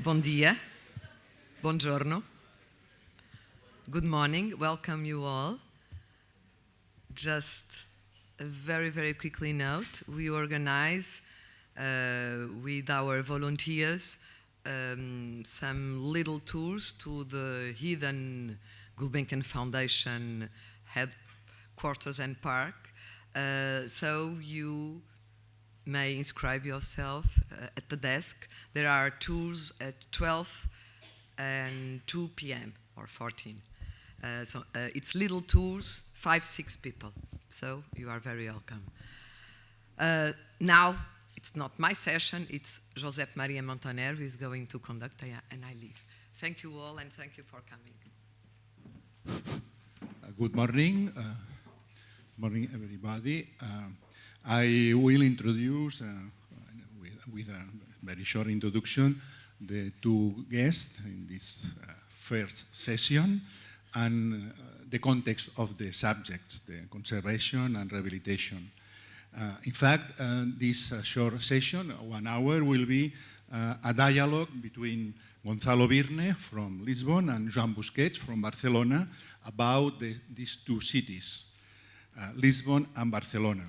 Bon dia, buongiorno, good morning, welcome you all. Just a very quickly note, we organize with our volunteers some little tours to the hidden Gulbenkian Foundation headquarters and park, so you may inscribe yourself at the desk. There are tours at 12 and 2 p.m. or 14. So it's little tours, 5-6 people. So you are very welcome. Now, it's not my session, it's Josep Maria Montaner who is going to conduct, and I leave. Thank you all, and thank you for coming. Good morning. Morning, everybody. I will introduce, with a very short introduction, the two guests in this first session and the context of the subjects, the conservation and rehabilitation. In fact, this short session, 1 hour, will be a dialogue between Gonçalo Byrne from Lisbon and Joan Busquets from Barcelona about these two cities, Lisbon and Barcelona.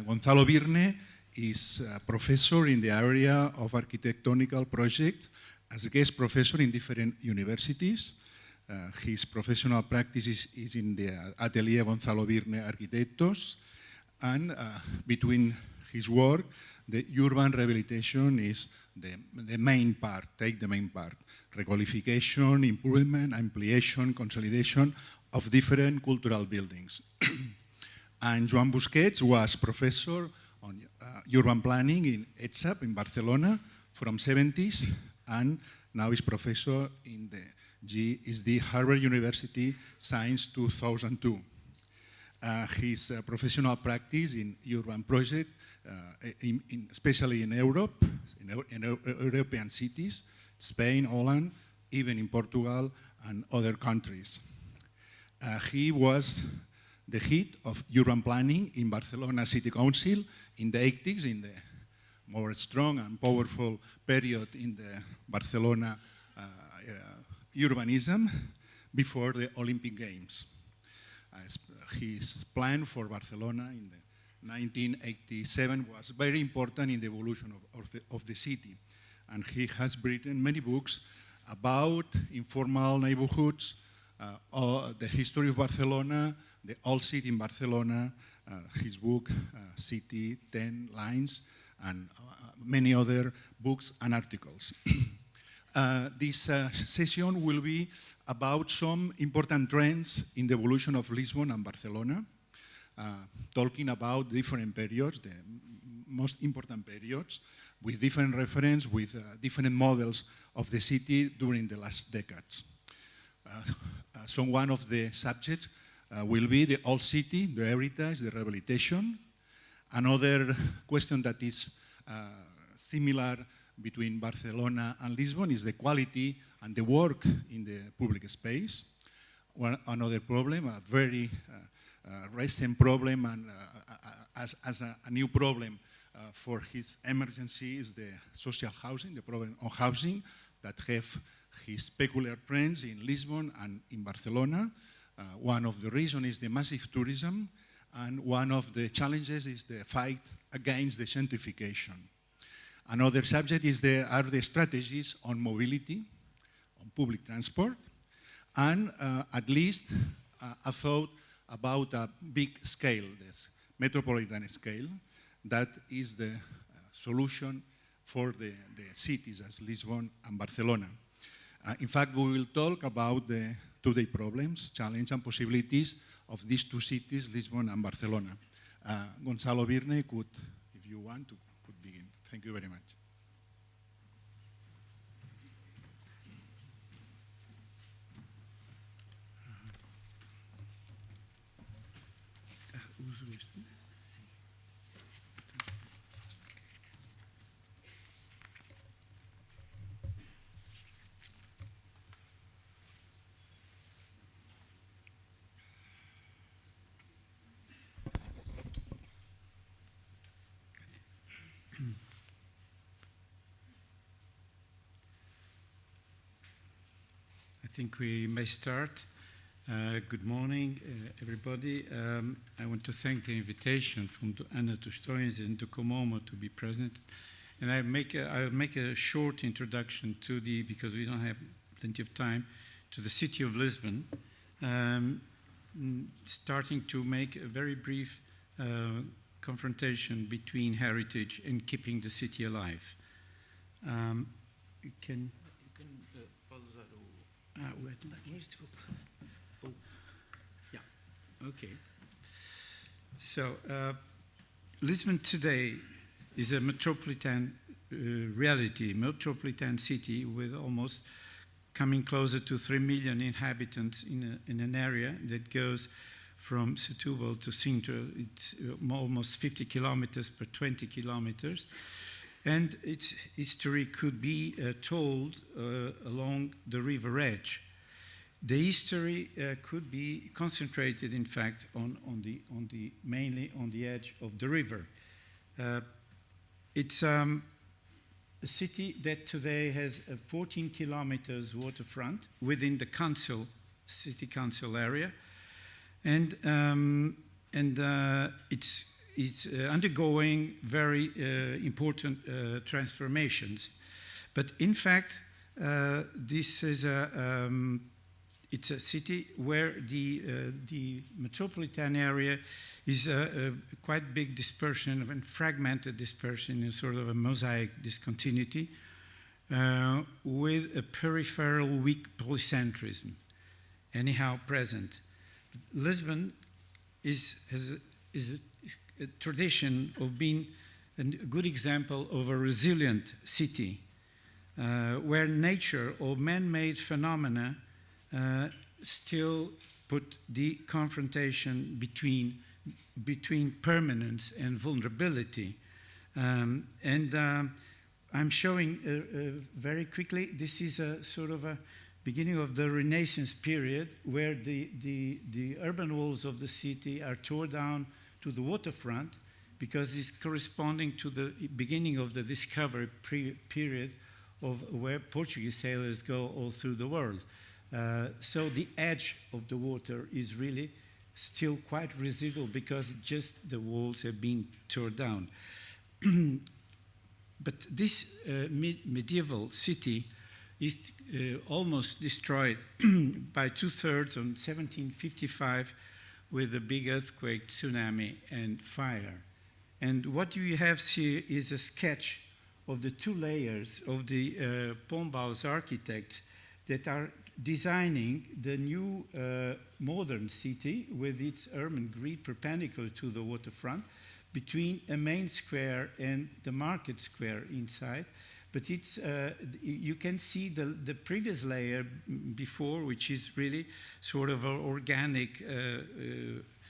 Gonçalo Byrne is a professor in the area of architectonical projects as a guest professor in different universities. His professional practice is in the Atelier Gonçalo Byrne Arquitectos, and between his work, the urban rehabilitation is the main part, take the main part. Requalification, improvement, ampliation, consolidation of different cultural buildings. And Joan Busquets was professor on urban planning in ETSAP in Barcelona from 70s, and now is professor in the Harvard University since 2002. His professional practice in urban projects, especially in Europe, in European cities, Spain, Holland, even in Portugal and other countries. He was the head of urban planning in Barcelona City Council in the 80s, in the more strong and powerful period in the Barcelona urbanism before the Olympic Games. His plan for Barcelona in the 1987 was very important in the evolution of the city, and he has written many books about informal neighborhoods, the history of Barcelona, the old city in Barcelona, his book, City, 10 Lines, and many other books and articles. This session will be about some important trends in the evolution of Lisbon and Barcelona, talking about different periods, the most important periods, with different reference, with different models of the city during the last decades. So one of the subjects will be the old city, the heritage, the rehabilitation. Another question that is similar between Barcelona and Lisbon is the quality and the work in the public space. Another problem, a very recent problem, and as a new problem for his emergency, is the social housing, the problem of housing that have his peculiar trends in Lisbon and in Barcelona. One of the reasons is the massive tourism, and one of the challenges is the fight against the gentrification. Another subject are the strategies on mobility, on public transport, and at least a thought about a big scale, this metropolitan scale, that is the solution for the cities as Lisbon and Barcelona. In fact, we will talk about the today problems, challenges, and possibilities of these two cities, Lisbon and Barcelona. Gonçalo Byrne could, if you want, could begin. Thank you very much. think we may start. Good morning, everybody. I want to thank the invitation from Anna to Stoyens and Docomomo to be present. And I'll make a short introduction to because we don't have plenty of time, to the city of Lisbon, starting to make a very brief confrontation between heritage and keeping the city alive. You can pausar o... Yeah, okay. So, Lisbon today is a metropolitan metropolitan city with almost coming closer to 3 million inhabitants in an area that goes from Setúbal to Sintra. It's almost 50 kilometers per 20 kilometers. And its history could be told along the river edge. The history could be concentrated, in fact, mainly on the edge of the river. It's a city that today has a 14 kilometers waterfront within the city council area, and it's undergoing very important transformations. But in fact, this is it's a city where the metropolitan area is a quite big dispersion and fragmented dispersion in sort of a mosaic discontinuity with a peripheral weak polycentrism, anyhow present. Lisbon has a tradition of being a good example of a resilient city where nature or man-made phenomena still put the confrontation between permanence and vulnerability. I'm showing very quickly, this is a sort of a beginning of the Renaissance period where the urban walls of the city are torn down to the waterfront because it's corresponding to the beginning of the discovery period of where Portuguese sailors go all through the world. So the edge of the water is really still quite residual because just the walls have been torn down. But this medieval city is almost destroyed by 2/3 on 1755 with a big earthquake, tsunami, and fire. And what you have here is a sketch of the two layers of the Pombal's architects that are designing the new modern city with its urban grid perpendicular to the waterfront between a main square and the market square inside. But it's, you can see the previous layer before, which is really sort of an organic,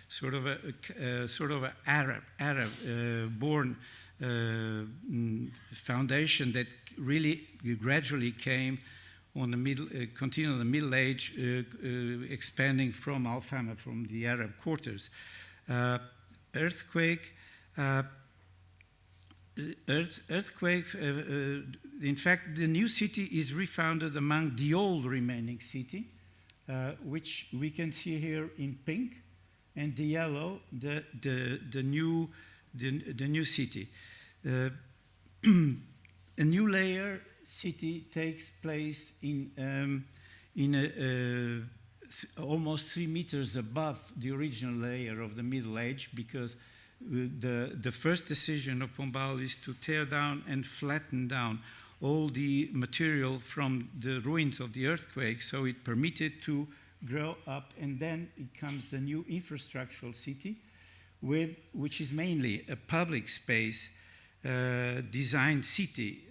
sort of an Arab-born foundation that really gradually came on the middle, continued on the Middle Age, expanding from Alfama, from the Arab quarters. Earthquake. In fact, the new city is refounded among the old remaining city, which we can see here in pink, and the yellow, the new city. A new layer city takes place in almost 3 meters above the original layer of the Middle Age, because the first decision of Pombal is to tear down and flatten down all the material from the ruins of the earthquake, so it permitted to grow up, and then it comes the new infrastructural city, which is mainly a public space designed city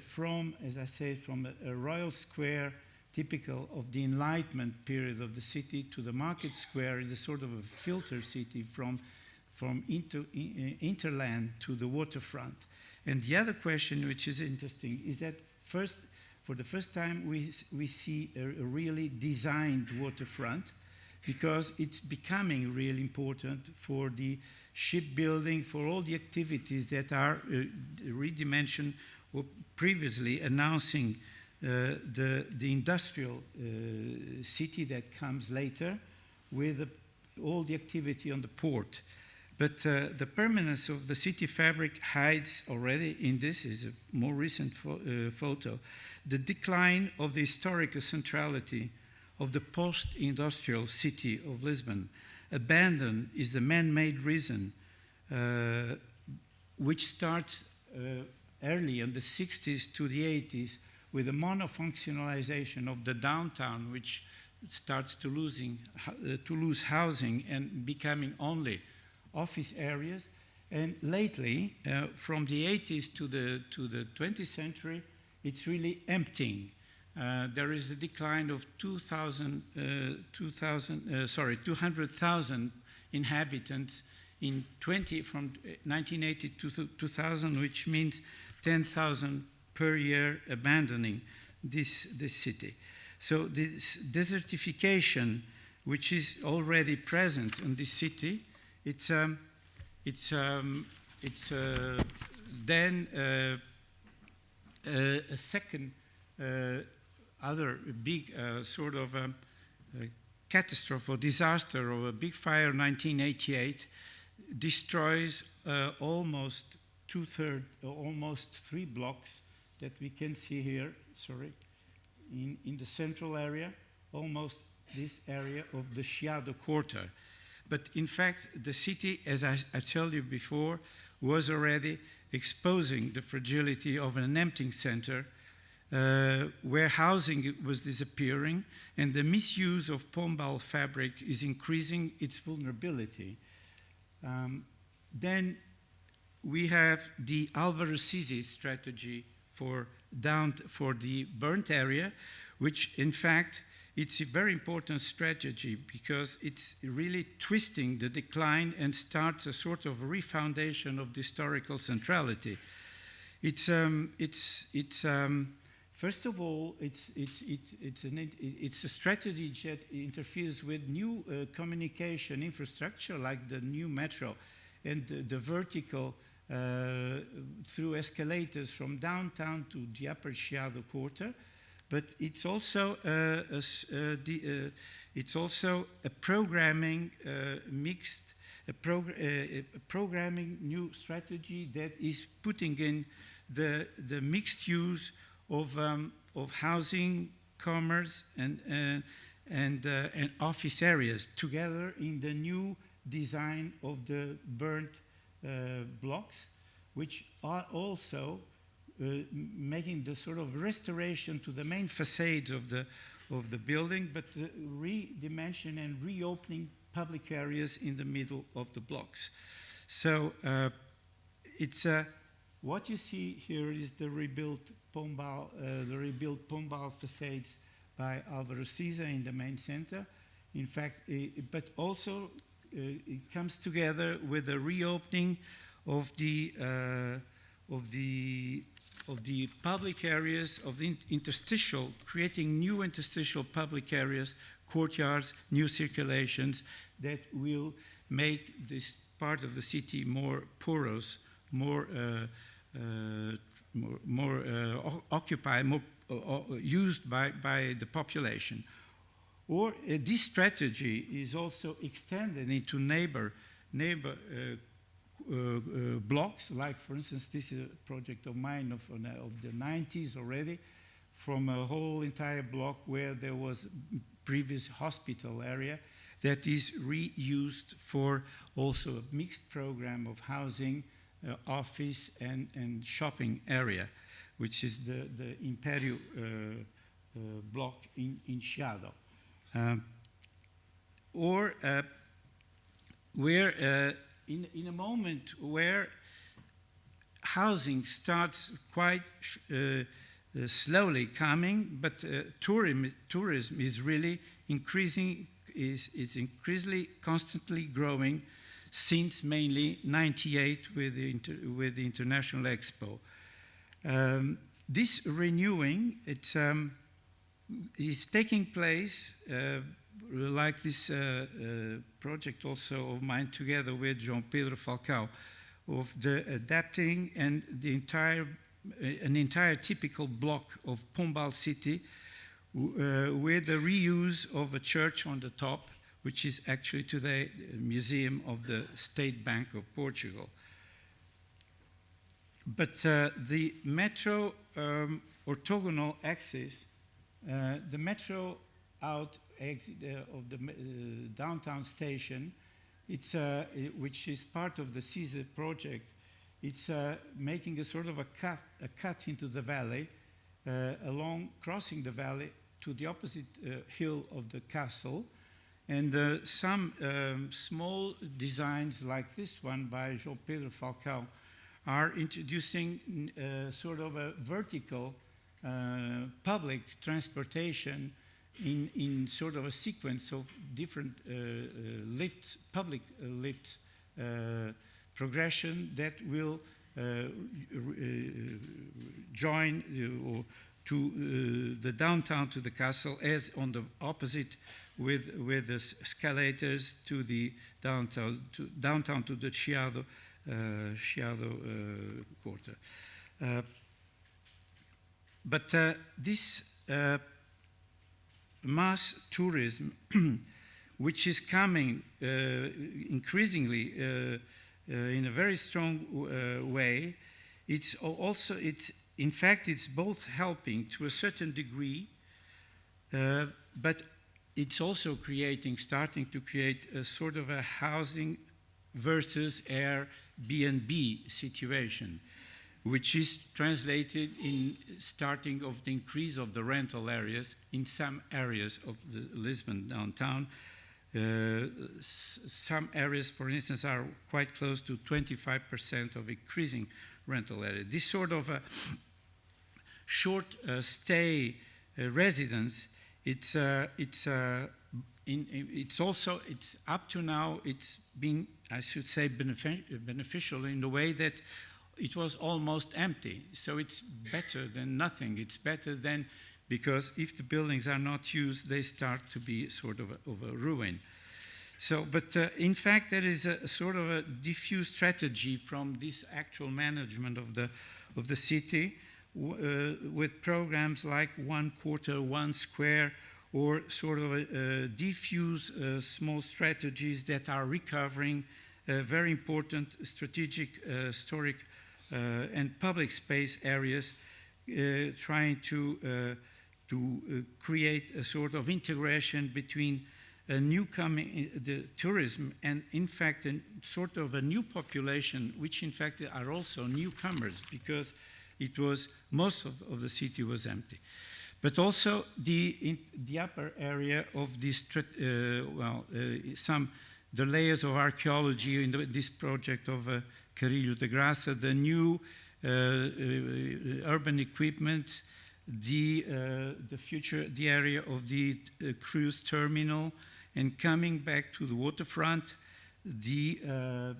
from, as I said, from a royal square typical of the Enlightenment period of the city to the market square is a sort of a filter city from interland to the waterfront. And the other question, which is interesting, is that for the first time we see a really designed waterfront, because it's becoming really important for the shipbuilding, for all the activities that are redimensioned or previously announcing the industrial city that comes later with all the activity on the port. But the permanence of the city fabric hides already, in this is a more recent photo, the decline of the historical centrality of the post-industrial city of Lisbon. Abandon is the man-made reason, which starts early in the 60s to the 80s with the monofunctionalization of the downtown, which starts to lose housing and becoming only office areas. And lately, from the 80s to the 20th century, it's really emptying. There is a decline of 200,000 inhabitants from 1980 to 2000, which means 10,000 per year abandoning this city. So this desertification, which is already present in this city, it's then a second other big sort of catastrophe or disaster of a big fire in 1988 destroys almost almost 3 blocks that we can see here, in the central area, almost this area of the Chiado Quarter. But in fact, the city, as I told you before, was already exposing the fragility of an emptying center where housing was disappearing and the misuse of Pombal fabric is increasing its vulnerability. Then we have the Álvaro Sizi strategy for the burnt area, which in fact it's a very important strategy because it's really twisting the decline and starts a sort of refoundation of the historical centrality. First of all, it's a strategy that interferes with new communication infrastructure like the new metro and the vertical through escalators from downtown to the upper Chiado Quarter. But it's also a programming programming new strategy that is putting in the mixed use of housing, commerce, and office areas together in the new design of the burnt blocks, which are also making the sort of restoration to the main facades of the building, but the redimension and reopening public areas in the middle of the blocks. So it's what you see here is the rebuilt Pombal facades by Álvaro Sizi in the main center. In fact, but also it comes together with the reopening of the public areas of the interstitial, creating new interstitial public areas, courtyards, new circulations that will make this part of the city more porous, more occupied, more used by the population. Or this strategy is also extended into neighbor blocks, like for instance, this is a project of mine of the 90s already, from a whole entire block where there was previous hospital area that is reused for also a mixed program of housing, office and shopping area, which is the Império block in Chiado. Where in a moment where housing starts quite slowly coming, but tourism is really increasing, is increasingly constantly growing since mainly '98 with the International Expo. This renewing, is taking place like this project also of mine together with João Pedro Falcão, of the adapting and the entire an entire typical block of Pombal city with the reuse of a church on the top, which is actually today a museum of the State Bank of Portugal. But the metro orthogonal axis, the metro out exit of the downtown station, it's, which is part of the CISA project, it's making a sort of a cut into the valley, along crossing the valley to the opposite hill of the castle. And some small designs like this one by João Pedro Falcão are introducing sort of a vertical public transportation in sort of a sequence of different lifts, public lifts progression that will join to the downtown to the castle, as on the opposite with the escalators to the downtown to the Chiado quarter. But this mass tourism, which is coming increasingly in a very strong way, it's also, in fact, it's both helping to a certain degree, but it's also starting to create a sort of a housing versus Airbnb situation, which is translated in starting of the increase of the rental areas in some areas of the Lisbon downtown. Some areas, for instance, are quite close to 25% of increasing rental area. This sort of a short stay residence, it's up to now, it's been, I should say, beneficial in the way that it was almost empty. So it's better than nothing. It's better than, because if the buildings are not used, they start to be sort of a ruin. So, but in fact, there is a sort of a diffuse strategy from this actual management of the city, with programs like 1 quarter, 1 square, or sort of diffuse small strategies that are recovering very important strategic, historic, and public space areas, trying to create a sort of integration between the tourism and, in fact, a sort of a new population, which in fact are also newcomers, because it was, most of the city was empty. But also the upper area of this, the layers of archaeology in this project of Carrilho de Graça, the new urban equipment, the area of the cruise terminal, and coming back to the waterfront, to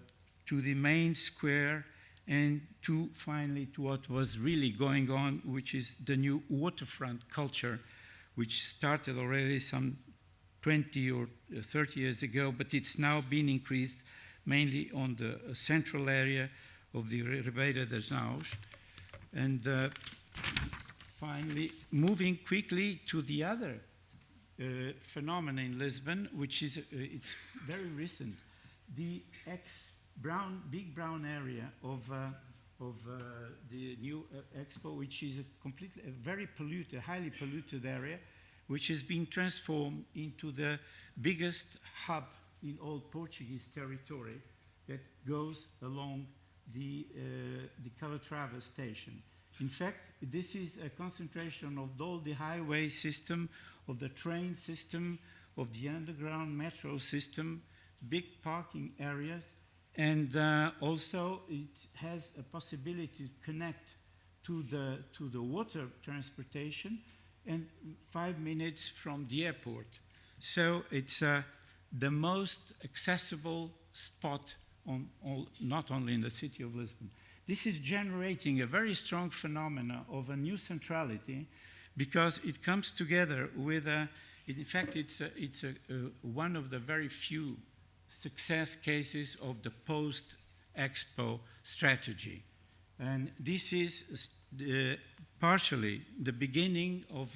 the main square, and finally to what was really going on, which is the new waterfront culture, which started already some 20 or 30 years ago, but it's now been increased mainly on the central area of the Ribeira das Naus. And finally, moving quickly to the other phenomena in Lisbon, which is it's very recent, the big brown area of the new Expo, which is a very polluted, highly polluted area, which has been transformed into the biggest hub in all Portuguese territory that goes along the Calatrava station. In fact, this is a concentration of all the highway system, of the train system, of the underground metro system, big parking areas, and also it has a possibility to connect to the water transportation, and 5 minutes from the airport. So it's the most accessible spot not only in the city of Lisbon. This is generating a very strong phenomena of a new centrality, because it comes together with in fact, it's one of the very few success cases of the post-Expo strategy. And this is partially the beginning of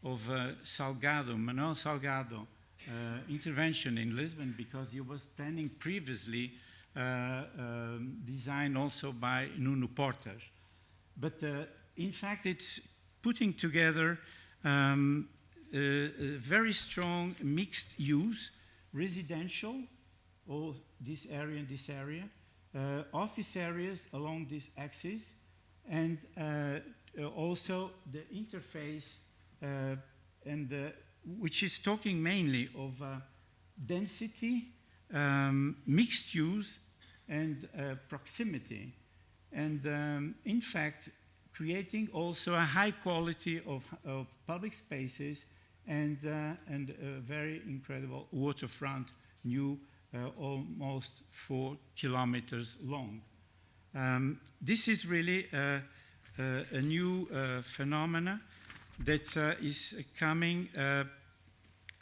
Manuel Salgado intervention in Lisbon, because he was planning previously designed also by Nuno Portas. But in fact, it's putting together a very strong mixed use, residential, or this area and this area, office areas along this axis, and also the interface, which is talking mainly of density, mixed use, and proximity, and in fact creating also a high quality of public spaces and a very incredible waterfront, new, almost 4 kilometers long. This is really a new phenomena that is coming,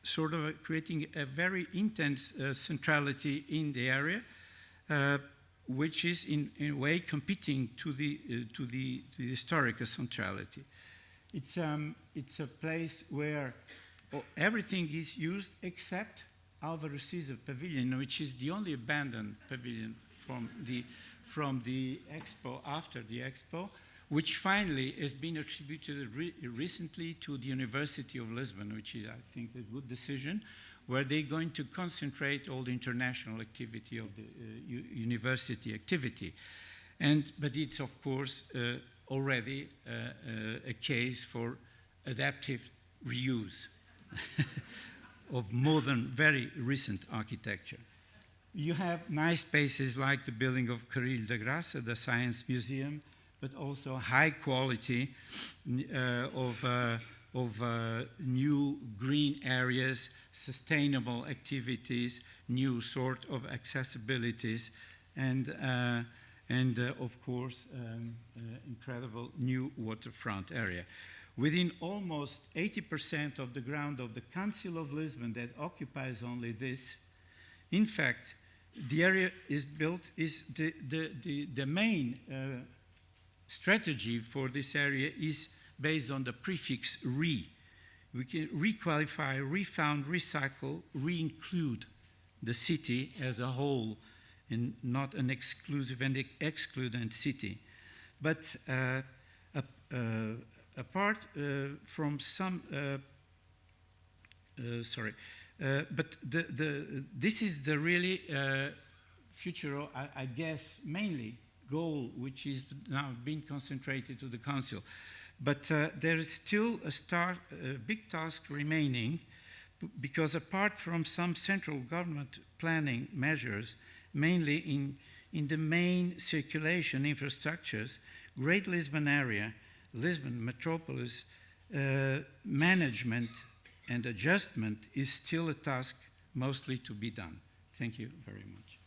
sort of creating a very intense centrality in the area, which is in a way competing to the historical centrality. It's a place where everything is used except Álvaro Siza Pavilion, which is the only abandoned pavilion from the expo, after the expo, which finally has been attributed recently to the University of Lisbon, which is, I think, a good decision, where they're going to concentrate all the international activity of the university activity. But it's, of course, already a case for adaptive reuse of modern, very recent architecture. You have nice spaces like the building of Carrilho da Graça, the Science Museum, but also high quality of new green areas, sustainable activities, new sort of accessibilities, and of course, incredible new waterfront area. Within almost 80% of the ground of the Council of Lisbon that occupies only this, in fact, the area is built, is the main strategy for this area is based on the prefix re. We can requalify, refound, recycle, re-include the city as a whole, and not an exclusive and excludent city. But apart from some, but this is the really future, I guess, mainly goal, which is now being concentrated to the Council. But there is still a big task remaining, because apart from some central government planning measures, mainly in the main circulation infrastructures, Great Lisbon area, Lisbon metropolis management and adjustment is still a task mostly to be done. Thank you very much.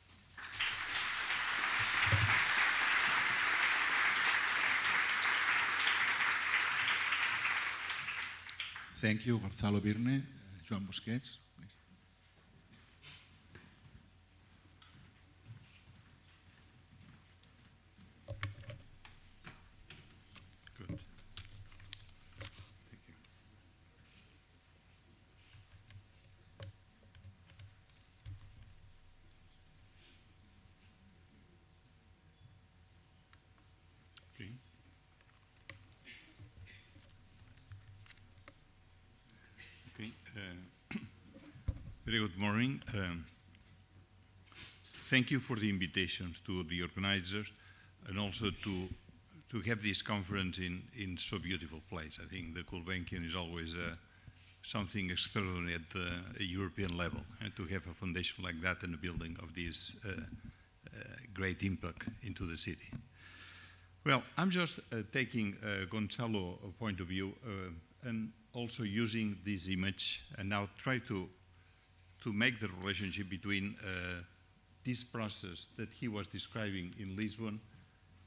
Thank you, Gonçalo Byrne. Joan Busquets, please. Good. Thank you. Okay. Okay. Very good morning. Thank you for the invitations to the organizers, and also to have this conference in so beautiful place. I think the Gulbenkian is always something extraordinary at a European level, and to have a foundation like that and a building of this great impact into the city. Well, I'm just taking Gonçalo's point of view and also using this image, and now try to make the relationship between this process that he was describing in Lisbon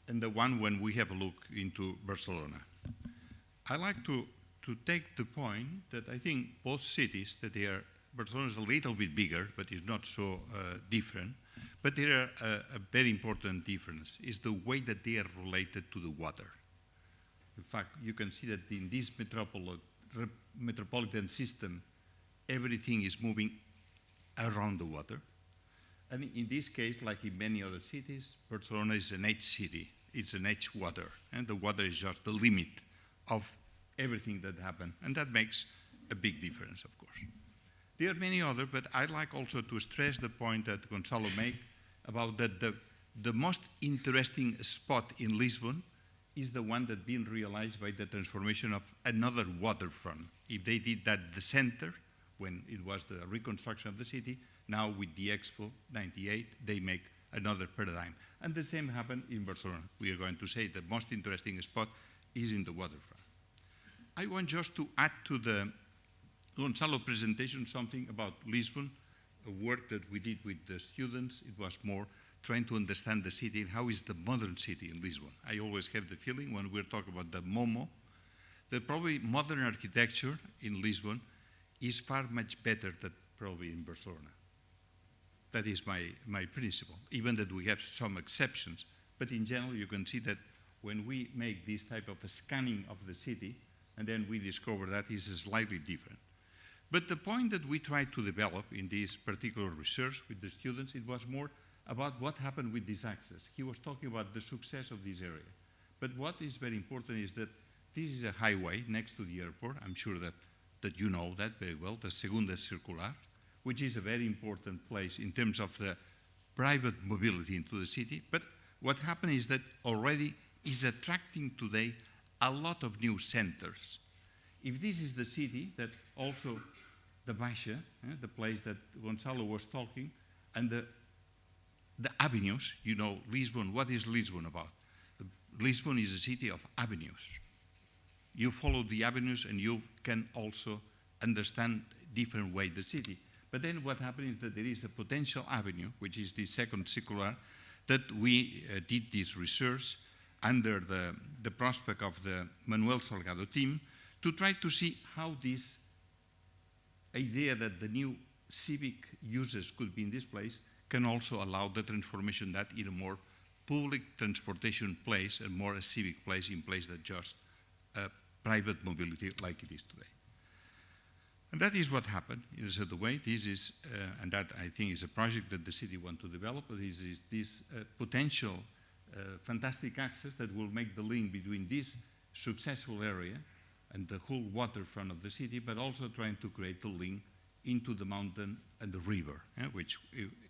and the one when we have a look into Barcelona. I like to take the point that I think both cities, that they are, Barcelona is a little bit bigger, but it's not so different, but there are a very important difference, is the way that they are related to the water. In fact, you can see that in this metropolitan system, everything is moving around the water. And in this case, like in many other cities, Barcelona is an edge city. It's an edge water, and the water is just the limit of everything that happens, and that makes a big difference, of course. There are many others, but I'd like also to stress the point that Gonçalo made about that the most interesting spot in Lisbon is the one that's been realized by the transformation of another waterfront. If they did that at the center, when it was the reconstruction of the city, now with the Expo 98, they make another paradigm. And the same happened in Barcelona. We are going to say the most interesting spot is in the waterfront. I want just to add to the Gonçalo presentation something about Lisbon, a work that we did with the students. It was more trying to understand the city and how is the modern city in Lisbon. I always have the feeling when we're talking about the Momo, that probably modern architecture in Lisbon is far much better than probably in Barcelona. That is my principle, even that we have some exceptions. But in general, you can see that when we make this type of a scanning of the city, and then we discover that is slightly different. But the point that we tried to develop in this particular research with the students, it was more about what happened with this access. He was talking about the success of this area. But what is very important is that this is a highway next to the airport. I'm sure that you know that very well, the Segunda Circular, which is a very important place in terms of the private mobility into the city. But what happened is that already is attracting today a lot of new centers. If this is the city, that also the Baixa, the place that Gonçalo was talking, and the avenues, you know, Lisbon, what is Lisbon about? Lisbon is a city of avenues. You follow the avenues and you can also understand different way the city. But then what happens is that there is a potential avenue, which is the second circular, that we did this research under the prospect of the Manuel Salgado team to try to see how this idea that the new civic uses could be in this place can also allow the transformation that in a more public transportation place and more a civic place in place than just private mobility like it is today. And that is what happened in a certain way. This is, and that I think is a project that the city wants to develop, this potential fantastic access that will make the link between this successful area and the whole waterfront of the city, but also trying to create the link into the mountain and the river, which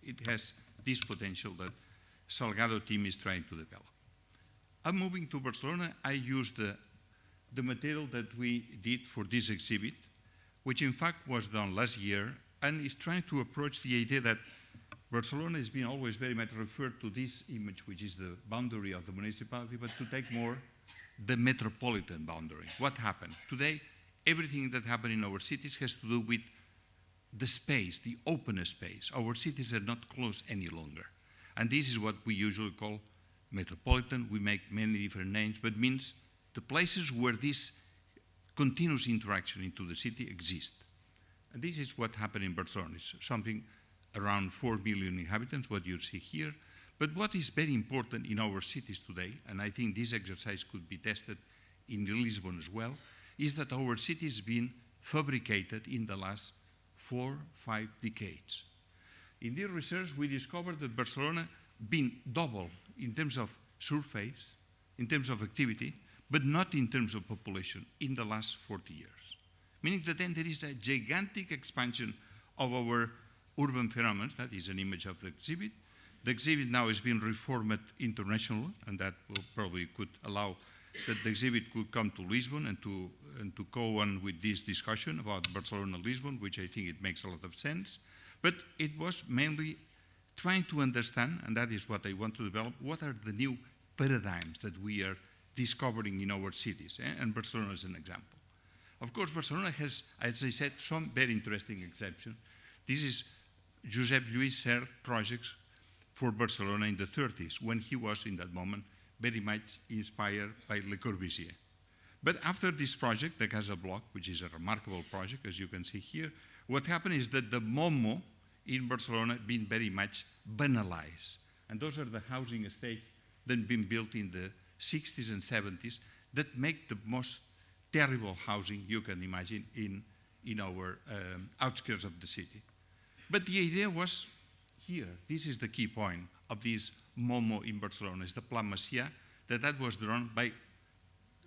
it has this potential that Salgado team is trying to develop. I'm moving to Barcelona. I used the material that we did for this exhibit, which in fact was done last year, and is trying to approach the idea that Barcelona has been always very much referred to this image, which is the boundary of the municipality, but to take more the metropolitan boundary. What happened? Today, everything that happened in our cities has to do with the space, the open space. Our cities are not closed any longer. And this is what we usually call metropolitan. We make many different names, but means the places where this continuous interaction into the city exists. And this is what happened in Barcelona. It's something around 4 million inhabitants, what you see here. But what is very important in our cities today, and I think this exercise could be tested in Lisbon as well, is that our city has been fabricated in the last 4-5 decades. In this research, we discovered that Barcelona been double in terms of surface, in terms of activity, but not in terms of population in the last 40 years. Meaning that then there is a gigantic expansion of our urban phenomena. That is an image of the exhibit. The exhibit now is being reformed internationally, and that will probably could allow that the exhibit could come to Lisbon and to go on with this discussion about Barcelona-Lisbon, which I think it makes a lot of sense. But it was mainly trying to understand, and that is what I want to develop, what are the new paradigms that we are discovering in our cities, and Barcelona is an example. Of course, Barcelona has, as I said, some very interesting exceptions. This is Josep Lluís Sert projects for Barcelona in the 30s, when he was, in that moment, very much inspired by Le Corbusier. But after this project, the Casa Bloc, which is a remarkable project, as you can see here, what happened is that the Momo in Barcelona have been very much banalized. And those are the housing estates that have been built in the 60s and 70s that make the most terrible housing you can imagine in our outskirts of the city. But the idea was here. This is the key point of this MoMo in Barcelona. It's the Plan Macià that was drawn by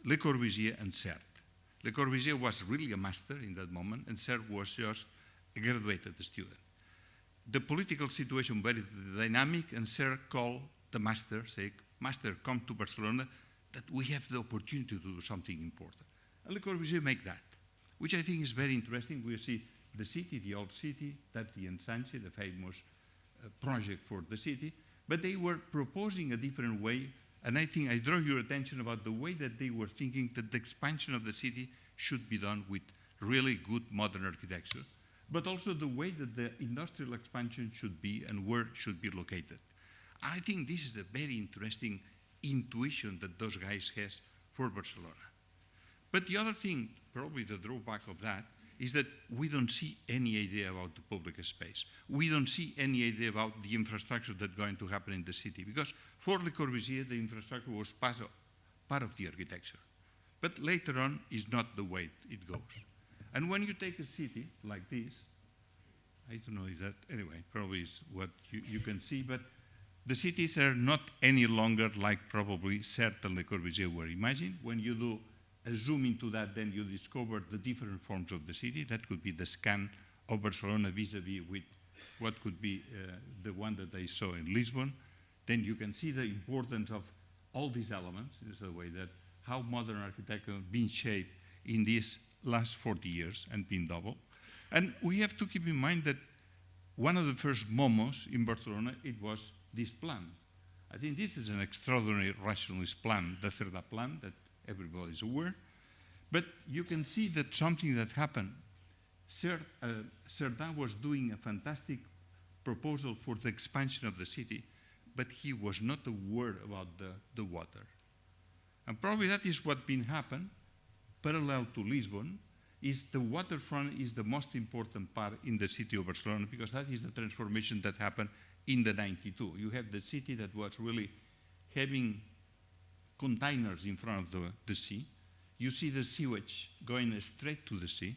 Le Corbusier and Sert. Le Corbusier was really a master in that moment, and Sert was just a graduated student. The political situation very dynamic, and Sert called the master, say, "Master, come to Barcelona, that we have the opportunity to do something important." And Le Corbusier make that, which I think is very interesting. We see the city, the old city, that's the Ensanche, the famous project for the city, but they were proposing a different way, and I think I draw your attention about the way that they were thinking that the expansion of the city should be done with really good modern architecture, but also the way that the industrial expansion should be and where it should be located. I think this is a very interesting intuition that those guys has for Barcelona. But the other thing, probably the drawback of that, is that we don't see any idea about the public space. We don't see any idea about the infrastructure that's going to happen in the city, because for Le Corbusier, the infrastructure was part of the architecture. But later on, is not the way it goes. And when you take a city like this, I don't know if that, anyway, probably is what you can see, but the cities are not any longer like probably Sert and Le Corbusier were imagined. When you do a zoom into that, then you discover the different forms of the city. That could be the scan of Barcelona vis-a-vis with what could be the one that I saw in Lisbon. Then you can see the importance of all these elements. This is the way that how modern architecture has been shaped in these last 40 years and been doubled. And we have to keep in mind that one of the first momos in Barcelona, it was this plan. I think this is an extraordinary rationalist plan, the Cerdà plan, that everybody is aware. But you can see that something that happened. Cerdà was doing a fantastic proposal for the expansion of the city, but he was not aware about the water. And probably that is what been happened, parallel to Lisbon, is the waterfront is the most important part in the city of Barcelona, because that is the transformation that happened in the 92. You have the city that was really having containers in front of the sea. You see the sewage going straight to the sea,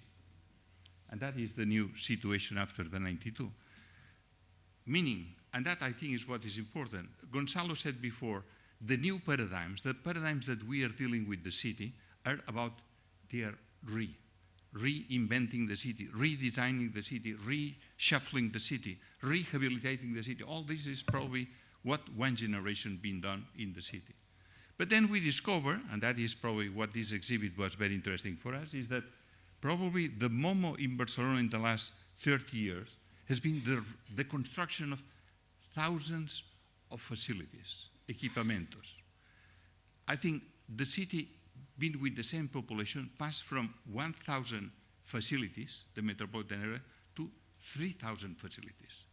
and that is the new situation after the 92. Meaning, and that I think is what is important, Gonçalo said before, the new paradigms, the paradigms that we are dealing with the city are about their reinventing the city, redesigning the city, reshuffling the city, rehabilitating the city. All this is probably what one generation been done in the city. But then we discover, and that is probably what this exhibit was very interesting for us, is that probably the MoMo in Barcelona in the last 30 years has been the construction of thousands of facilities, equipamientos. I think the city, being with the same population, passed from 1,000 facilities, the metropolitan area, to 3,000 facilities.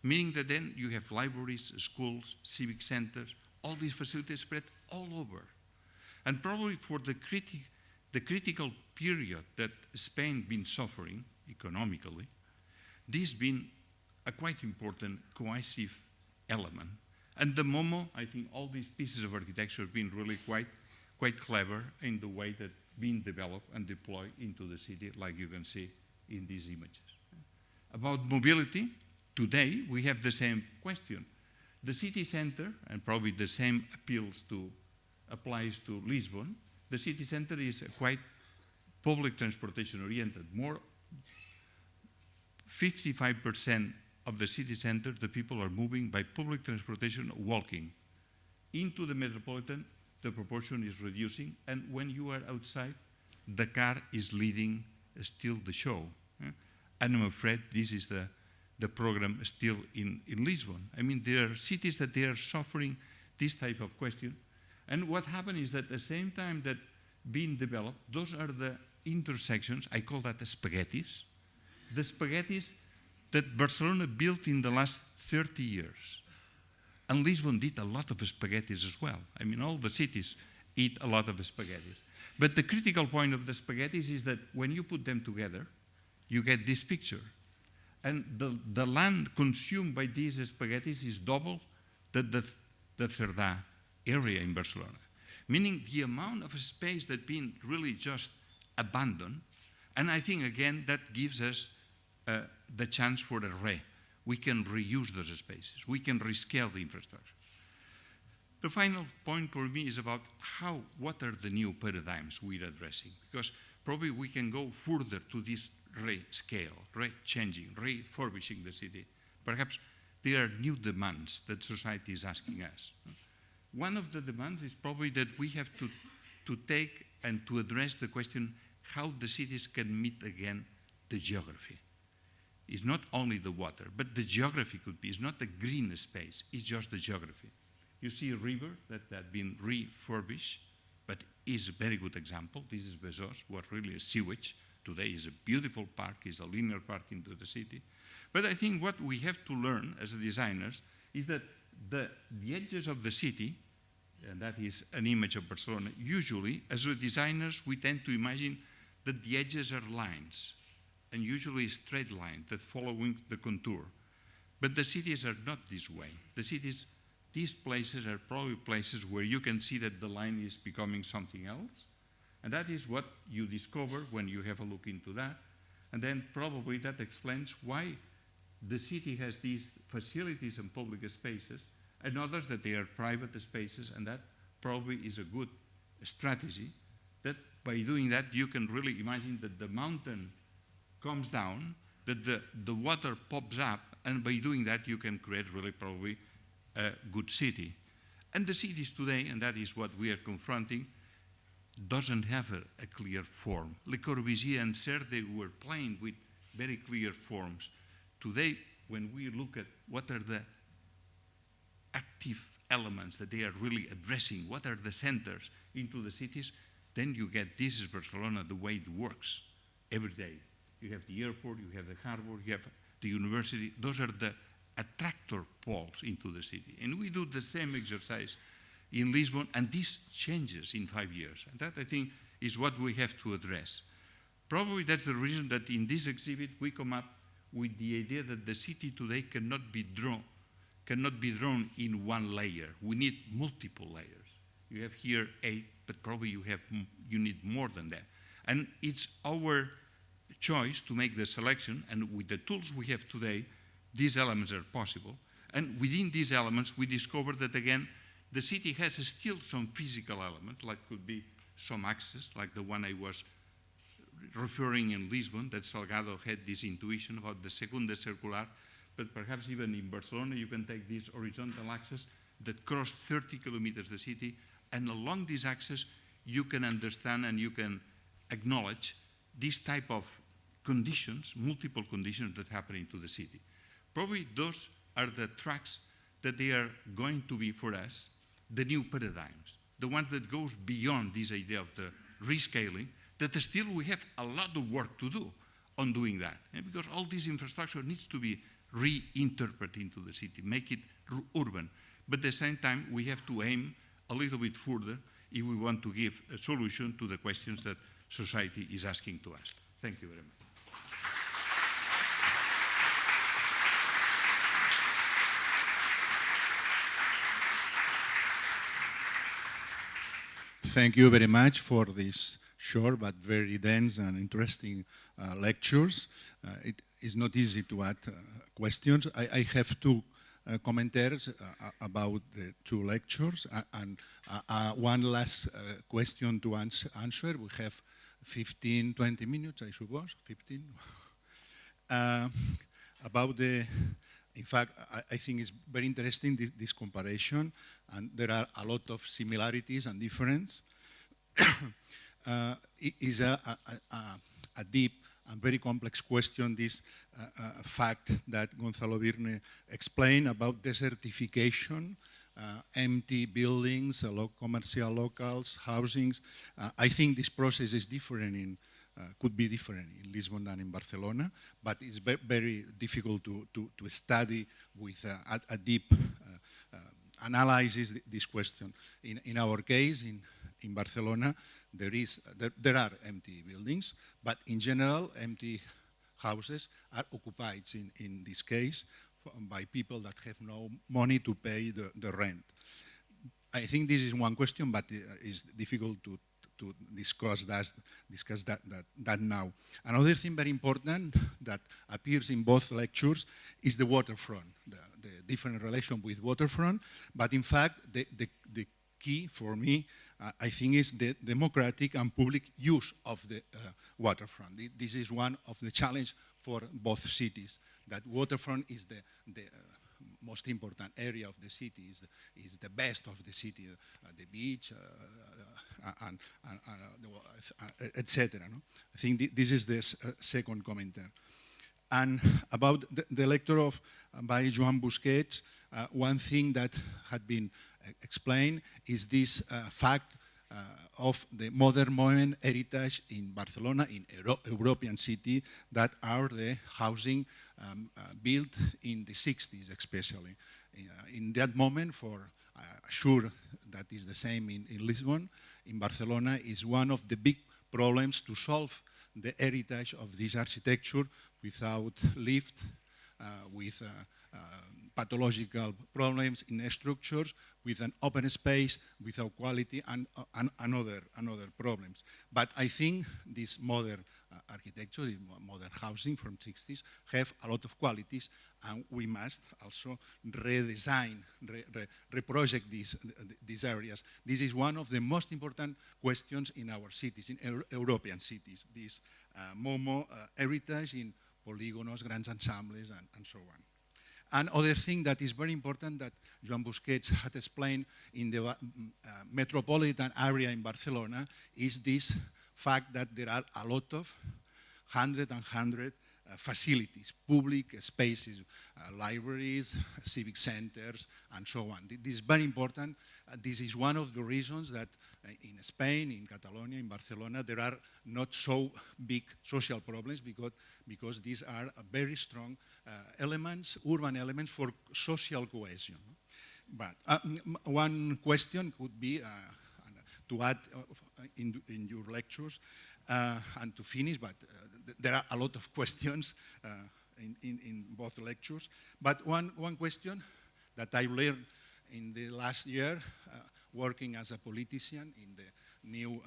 Meaning that then you have libraries, schools, civic centers, all these facilities spread all over. And probably for the critical period that Spain been suffering economically, this been a quite important cohesive element. And the MoMo, I think all these pieces of architecture have been really quite clever in the way that being developed and deployed into the city, like you can see in these images. About mobility, today we have the same question. The city center, and probably the same applies to Lisbon, the city center is quite public transportation oriented. More 55% of the city center, the people are moving by public transportation, walking. Into the metropolitan, the proportion is reducing, and when you are outside, the car is leading still the show. And I'm afraid this is the program still in Lisbon. I mean, there are cities that they are suffering this type of question. And what happened is that at the same time that being developed, those are the intersections, I call that the spaghettis that Barcelona built in the last 30 years. And Lisbon did a lot of spaghettis as well. I mean, all the cities eat a lot of spaghettis. But the critical point of the spaghettis is that when you put them together, you get this picture. And the land consumed by these spaghettis is double the Cerdà area in Barcelona. meaning the amount of space that's been really just abandoned. And I think, again, that gives us the chance for a we can reuse those spaces. We can rescale the infrastructure. The final point for me is about what are the new paradigms we're addressing? Because probably we can go further to this rescale, changing, refurbishing the city. Perhaps there are new demands that society is asking us. One of the demands is probably that we have to take and to address the question how the cities can meet again the geography. It's not only the water, but the geography could be. It's not the green space, it's just the geography. You see a river that had been refurbished, but is a very good example. This is Bezos, what really is sewage. Today is a beautiful park, is a linear park into the city. But I think what we have to learn as designers is that the edges of the city, and that is an image of Barcelona, usually as designers we tend to imagine that the edges are lines, and usually straight lines that following the contour. But the cities are not this way. The cities, these places are probably places where you can see that the line is becoming something else. And that is what you discover when you have a look into that. And then probably that explains why the city has these facilities and public spaces and others that they are private spaces, and that probably is a good strategy that by doing that you can really imagine that the mountain comes down, that the water pops up, and by doing that you can create really probably a good city. And the cities today, and that is what we are confronting, doesn't have a clear form. Le Corbusier and Serre, they were playing with very clear forms. Today, when we look at what are the active elements that they are really addressing, what are the centers into the cities, then you get this is Barcelona, the way it works every day. You have the airport, you have the harbor, you have the university. Those are the attractor poles into the city. And we do the same exercise in Lisbon, and this changes in 5 years. And that, I think, is what we have to address. Probably that's the reason that in this exhibit we come up with the idea that the city today cannot be drawn in one layer. We need multiple layers. You have here 8, but probably you need more than that. And it's our choice to make the selection, and with the tools we have today, these elements are possible. And within these elements, we discover that, again, the city has still some physical elements, like could be some access, like the one I was referring in Lisbon, that Salgado had this intuition about the Segunda Circular, but perhaps even in Barcelona, you can take this horizontal axis that cross 30 kilometers the city, and along this axis, you can understand and you can acknowledge this type of conditions, multiple conditions that happen into the city. Probably those are the tracks that they are going to be for us, the new paradigms, the ones that goes beyond this idea of the rescaling, that still we have a lot of work to do on doing that. Because all this infrastructure needs to be reinterpreted into the city, make it urban. But at the same time, we have to aim a little bit further if we want to give a solution to the questions that society is asking to us. Thank you very much. Thank you very much for this short but very dense and interesting lectures. It is not easy to add questions. I have two commentaries about the two lectures and one last question to answer. We have 15, 20 minutes, I suppose, 15. About the, in fact, I think it's very interesting, this comparison, and there are a lot of similarities and differences. It is a deep and very complex question, this fact that Gonçalo Byrne explained about desertification, empty buildings, commercial locals, housings. I think this process is different could be different in Lisbon than in Barcelona, but it's very difficult to study with a deep analysis this question. In our case, in Barcelona, there are empty buildings, but in general, empty houses are occupied in this case by people that have no money to pay the rent. I think this is one question, but it's difficult to discuss that now. Another thing very important that appears in both lectures is the waterfront, the different relation with waterfront. But in fact, the key for me, I think, is the democratic and public use of the waterfront. This is one of the challenges for both cities, that waterfront is the most important area of the city, is the best of the city, the beach, etc. No? I think this is the second commentary. And about the lecture by Joan Busquets, one thing that had been explained is this fact of the modern moment heritage in Barcelona, in European city, that are the housing built in the 60s especially. In that moment, for sure that is the same in Lisbon, in Barcelona, is one of the big problems to solve the heritage of this architecture without lift, with pathological problems in structures, with an open space, without quality, and other problems. But I think this modern architecture, modern housing from 60s, have a lot of qualities, and we must also redesign, reproject these areas. This is one of the most important questions in our cities, in European cities, this Momo heritage in polígonos, grands ensembles, and so on. And other thing that is very important that Joan Busquets had explained in the metropolitan area in Barcelona is this fact that there are a lot of hundred facilities, public spaces, libraries, civic centers, and so on. This is very important. This is one of the reasons that in Spain, in Catalonia, in Barcelona, there are not so big social problems because these are very strong elements, urban elements for social cohesion. But one question could be, to add in your lectures, and to finish, but there are a lot of questions in both lectures. But one question that I learned in the last year, working as a politician in the new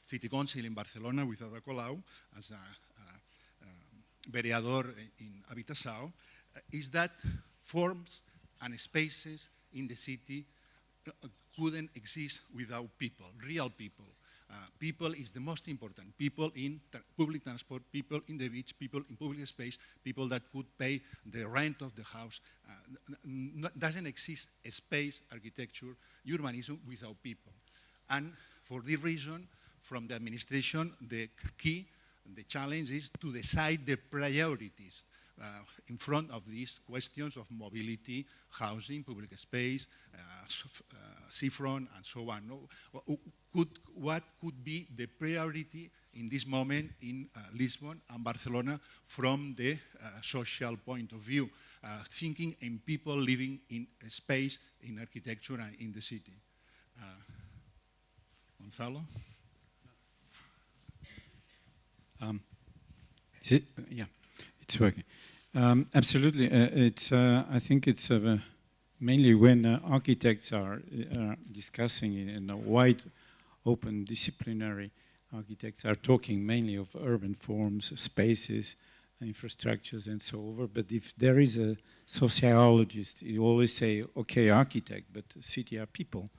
city council in Barcelona with Ada Colau, as a vereador in Habitação, is that forms and spaces in the city couldn't exist without people, real people. People is the most important. People in public transport, people in the beach, people in public space, people that could pay the rent of the house. Doesn't exist a space, architecture, urbanism without people. And for this reason, from the administration, the key, the challenge is to decide the priorities in front of these questions of mobility, housing, public space, seafront, and so on. What could be the priority in this moment in Lisbon and Barcelona from the social point of view, thinking in people living in space, in architecture, and in the city? Gonçalo? Yeah, it's working. Absolutely. I think it's mainly when architects are discussing in a wide open disciplinary, architects are talking mainly of urban forms, spaces, infrastructures, and so on. But if there is a sociologist, you always say, okay, architect, but city are people.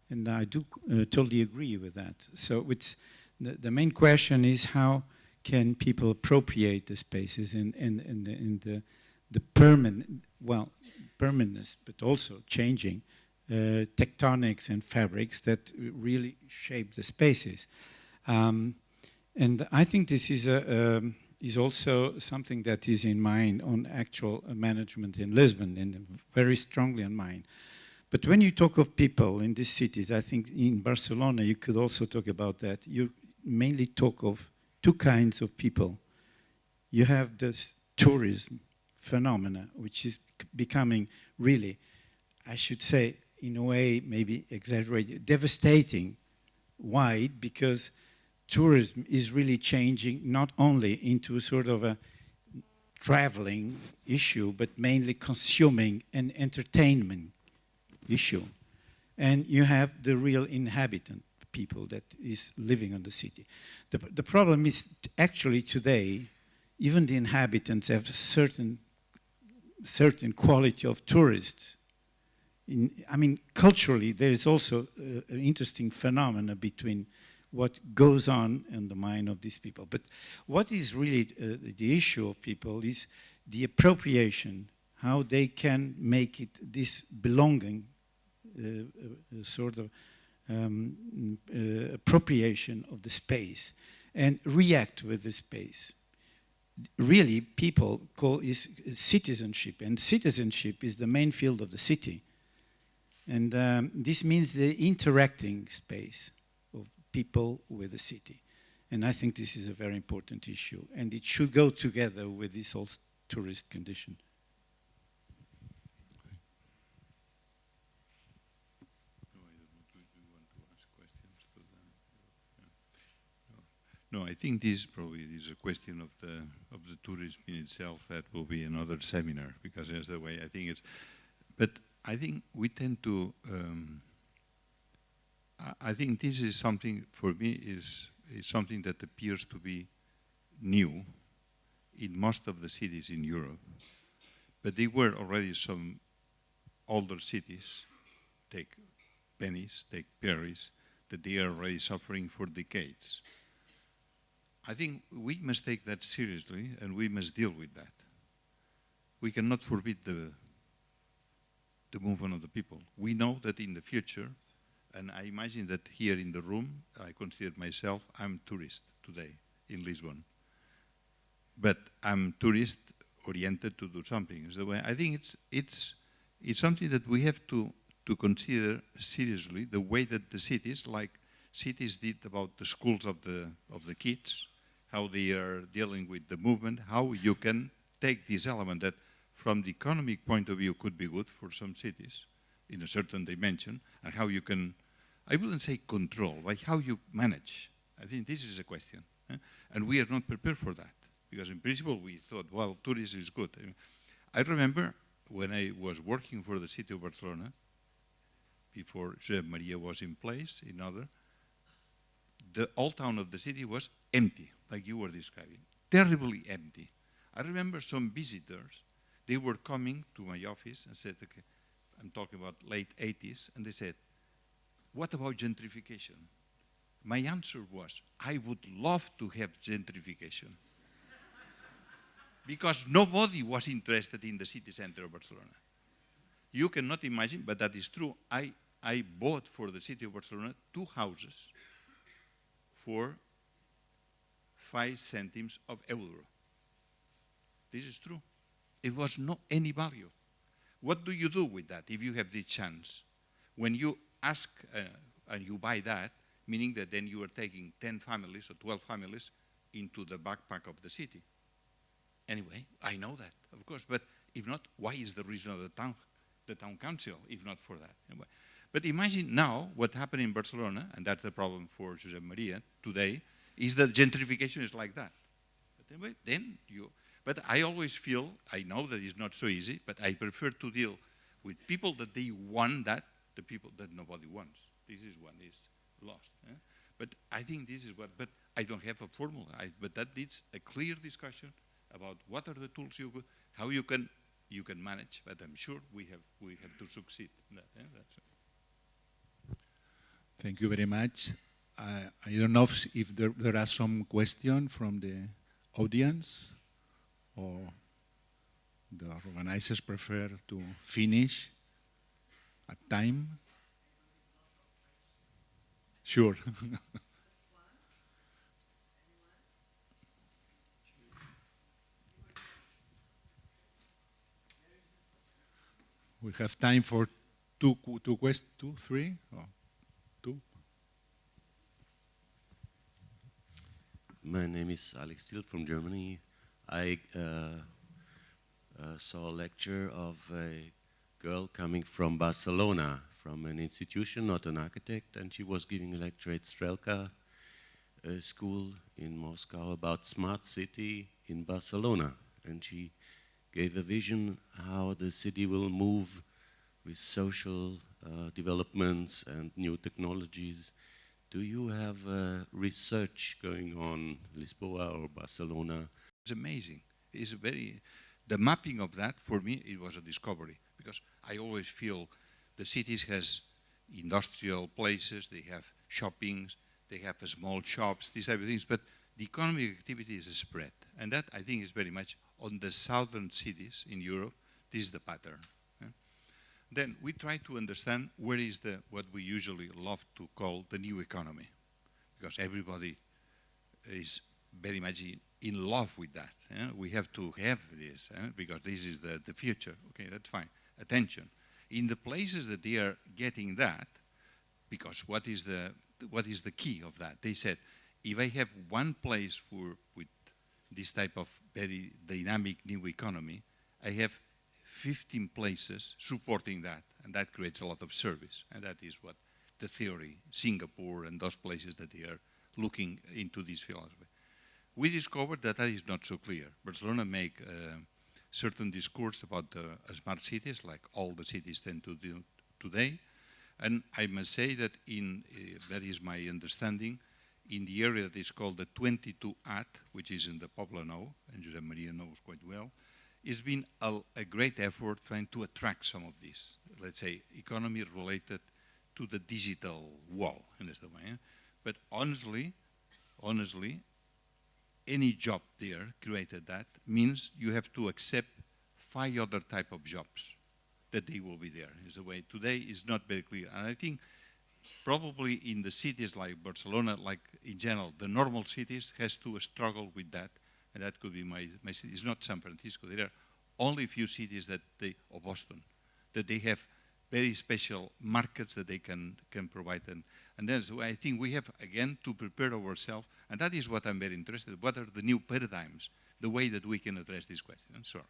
And I do totally agree with that. So it's the main question is how can people appropriate the spaces and the permanence, but also changing tectonics and fabrics that really shape the spaces. And I think this is also something that is in mind on actual management in Lisbon and very strongly in mind. But when you talk of people in these cities, I think in Barcelona you could also talk about that. You mainly talk of two kinds of people. You have this tourism phenomena, which is becoming really, I should say, in a way, maybe exaggerated, devastating. Why? Because tourism is really changing not only into sort of a traveling issue, but mainly consuming and entertainment issue. and you have the real inhabitant people that is living on the city. The problem is actually today, even the inhabitants have a certain quality of tourists. I mean, culturally, there is also an interesting phenomena between what goes on in the mind of these people. But what is really the issue of people is the appropriation, how they can make it this belonging sort of appropriation of the space and react with the space. Really, people call is citizenship, and citizenship is the main field of the city. And this means the interacting space of people with the city. And I think this is a very important issue, and it should go together with this whole tourist condition. No, I think this probably is a question of the tourism in itself. That will be another seminar, because that's the way I think it's. But I think we tend to. I think this is something for me is something that appears to be new in most of the cities in Europe. But there were already some older cities, take Venice, take Paris, that they are already suffering for decades. I think we must take that seriously, and we must deal with that. We cannot forbid the movement of the people. We know that in the future, and I imagine that here in the room, I consider myself, I'm tourist today in Lisbon. But I'm tourist oriented to do something. So I think it's something that we have to consider seriously, the way that the cities, like cities did about the schools of the kids, how they are dealing with the movement, how you can take this element that from the economic point of view could be good for some cities in a certain dimension, and how you can, I wouldn't say control, but how you manage. I think this is a question. And we are not prepared for that, because in principle we thought, well, tourism is good. I remember when I was working for the city of Barcelona, before Josep Maria was in place, the old town of the city was empty, like you were describing, terribly empty. I remember some visitors, they were coming to my office and said, okay, I'm talking about late 80s, and they said, what about gentrification? My answer was, I would love to have gentrification. Because nobody was interested in the city center of Barcelona. You cannot imagine, but that is true. I bought for the city of Barcelona 2 houses for 5 centimes of euro. This is true. It was not any value. What do you do with that if you have the chance? When you ask and you buy that, meaning that then you are taking 10 families or 12 families into the backpack of the city. Anyway, I know that, of course, but if not, why is the reason of the town council, if not for that? Anyway. But imagine now what happened in Barcelona, and that's the problem for Josep Maria today, is that gentrification is like that. But anyway, then but I always feel, I know that it's not so easy, but I prefer to deal with people that they want that, the people that nobody wants. This is what is lost. But I think this is what, but I don't have a formula, but that needs a clear discussion about what are the tools how you can manage, but I'm sure we have to succeed in that. That's it. Thank you very much. I don't know if there are some questions from the audience, or the organizers prefer to finish at time. Sure. We have time for two, 3, or 2. My name is Alex Thiel from Germany. I saw a lecture of a girl coming from Barcelona, from an institution, not an architect, and she was giving a lecture at Strelka school in Moscow about smart city in Barcelona. And she gave a vision how the city will move with social developments and new technologies. Do you have research going on Lisboa or Barcelona? It's amazing. It's the mapping of that, for me, it was a discovery, because I always feel the cities has industrial places, they have shoppings, they have small shops, these type of things, but the economic activity is spread. And that, I think, is very much on the southern cities in Europe. This is the pattern. Then we try to understand where is what we usually love to call the new economy, because everybody is very much in love with that. We have to have this, because this is the future. Okay, that's fine. Attention. In the places that they are getting that, because what is the key of that? They said, if I have one place with this type of very dynamic new economy, I have 15 places supporting that, and that creates a lot of service, and that is what the theory, Singapore and those places that they are looking into this philosophy. We discovered that is not so clear. Barcelona make certain discourse about the smart cities, like all the cities tend to do today, and I must say that that is my understanding, in the area that is called the 22 AT, which is in the Poblano, and Josep Maria knows quite well, it's been a great effort trying to attract some of this, let's say, economy related to the digital wall, in this way. But honestly, any job there created that means you have to accept 5 other type of jobs that they will be there. Is the way today is not very clear, and I think probably in the cities like Barcelona, like in general, the normal cities has to struggle with that, and that could be my city. It's not San Francisco. There are only a few cities or Boston, that they have very special markets that they can provide. And then so I think we have, again, to prepare ourselves, and that is what I'm very interested in. What are the new paradigms, the way that we can address this question? Sorry.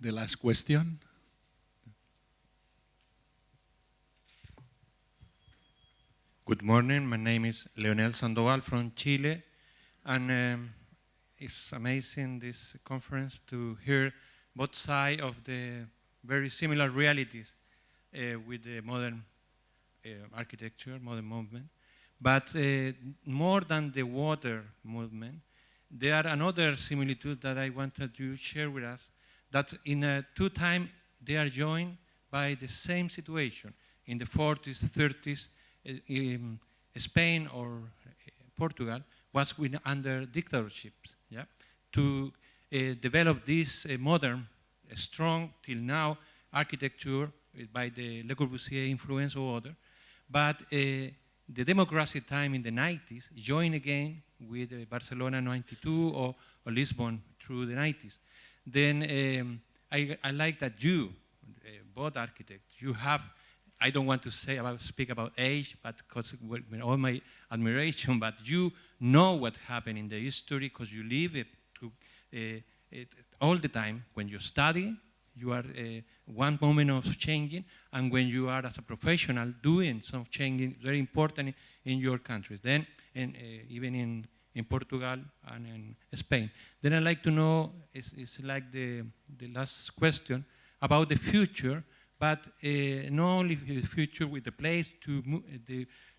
The last question. Good morning, my name is Leonel Sandoval from Chile, and it's amazing this conference to hear both sides of the very similar realities with the modern architecture, modern movement. But more than the water movement, there are another similitude that I wanted to share with us, that in 2 times they are joined by the same situation. In the 40s, 30s, Spain or Portugal was under dictatorships, yeah, to develop this modern, strong till now architecture by the Le Corbusier influence or other. But the democracy time in the 90s joined again with Barcelona 92 or Lisbon through the 90s. Then I like that you, both architects, you have, I don't want to speak about age, but because with all my admiration, but you know what happened in the history because you live it all the time. When you study, you are one moment of changing, and when you are as a professional doing some changing, very important in your countries. Then, and even in Portugal and in Spain. Then I'd like to know, it's like the last question about the future, but not only the future with the place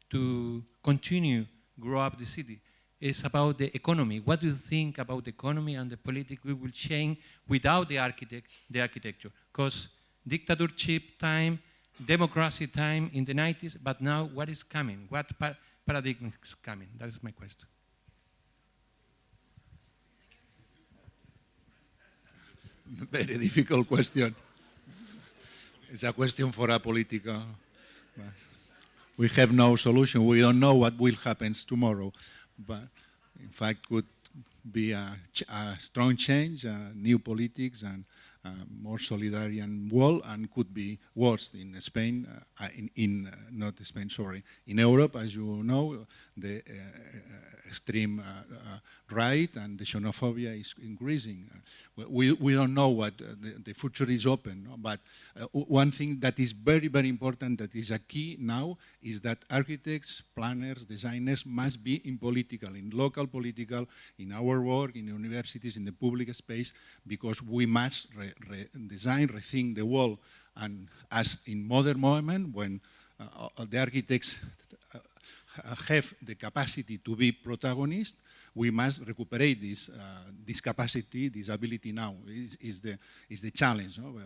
to continue grow up the city. It's about the economy. What do you think about the economy and the politics we will change without the architecture? Because dictatorship time, democracy time in the 90s, but now what is coming? What paradigm is coming? That is my question. Very difficult question. It's a question for a political. We have no solution. We don't know what will happen tomorrow. But in fact, could be a strong change, new politics, and more solidarian wall, and could be worse in Spain, not Spain, sorry, in Europe, as you know, the extreme right, and the xenophobia is increasing. We don't know what the future is open, no? But one thing that is very, very important, that is a key now, is that architects, planners, designers must be in political, in local political, in our work, in universities, in the public space, because we must design, rethink the world. And as in modern moment, when the architects have the capacity to be protagonists, we must recuperate this capacity, this ability now. Is the challenge, no?